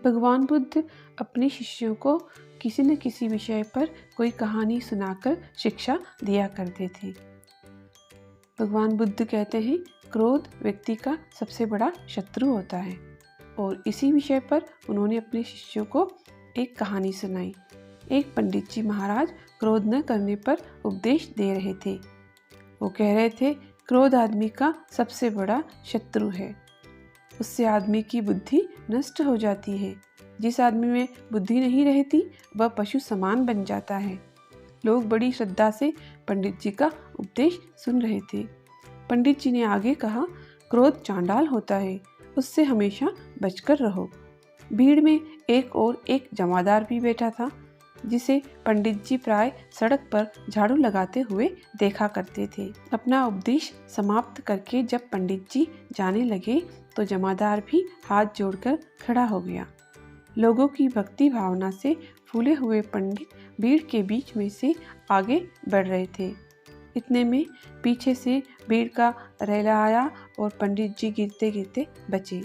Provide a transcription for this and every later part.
भगवान बुद्ध अपने शिष्यों को किसी न किसी विषय पर कोई कहानी सुनाकर शिक्षा दिया करते थे। भगवान बुद्ध कहते हैं, क्रोध व्यक्ति का सबसे बड़ा शत्रु होता है, और इसी विषय पर उन्होंने अपने शिष्यों को एक कहानी सुनाई। एक पंडित जी महाराज क्रोध न करने पर उपदेश दे रहे थे। वो कह रहे थे, क्रोध आदमी का सबसे बड़ा शत्रु है, उससे आदमी की बुद्धि नष्ट हो जाती है। जिस आदमी में बुद्धि नहीं रहती वह पशु समान बन जाता है। लोग बड़ी श्रद्धा से पंडित जी का उपदेश सुन रहे थे। पंडित जी ने आगे कहा, क्रोध चांडाल होता है, उससे हमेशा बचकर रहो। भीड़ में एक और एक जमादार भी बैठा था, जिसे पंडित जी प्राय सड़क पर झाड़ू लगाते हुए देखा करते थे। अपना उपदेश समाप्त करके जब पंडित जी जाने लगे तो जमादार भी हाथ जोड़कर खड़ा हो गया। लोगों की भक्ति भावना से फूले हुए पंडित भीड़ के बीच में से आगे बढ़ रहे थे। इतने में पीछे से भीड़ का रैला आया और पंडित जी गिरते गिरते बचे।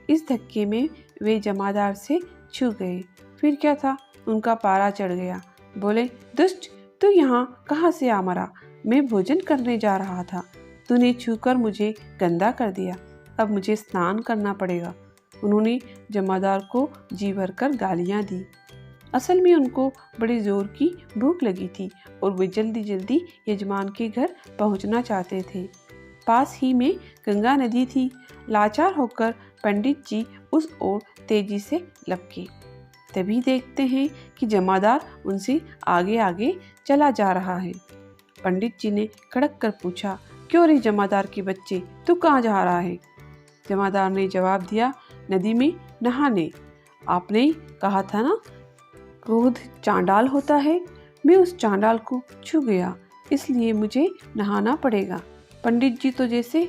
इस धक्के में वे जमादार से छू गए। फिर क्या था, उनका पारा चढ़ गया। बोले, दुष्ट, तू यहाँ कहाँ से आ मरा? मैं भोजन करने जा रहा था, तूने छूकर मुझे गंदा कर दिया, अब मुझे स्नान करना पड़ेगा। उन्होंने जमादार को जी भरकर गालियाँ दी। असल में उनको बड़े जोर की भूख लगी थी और वे जल्दी जल्दी यजमान के घर पहुँचना चाहते थे। पास ही में गंगा नदी थी। लाचार होकर पंडित जी उस ओर तेजी से लपके। तभी देखते हैं कि जमादार उनसे आगे आगे चला जा रहा है। पंडित जी ने कड़क कर पूछा, क्यों रे जमादार के बच्चे, तू कहाँ जा रहा है? जमादार ने जवाब दिया, नदी में नहाने। आपने कहा था ना, क्रोध चांडाल होता है, मैं उस चांडाल को छू गया, इसलिए मुझे नहाना पड़ेगा। पंडित जी तो जैसे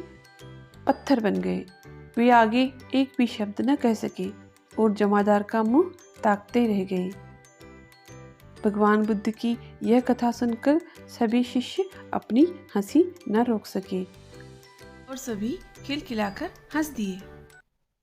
पत्थर बन गए। वे आगे एक भी शब्द न कह सके और जमादार का मुंह ताकते रह गए। भगवान बुद्ध की यह कथा सुनकर सभी शिष्य अपनी हंसी न रोक सके और सभी खिलखिलाकर हंस दिए।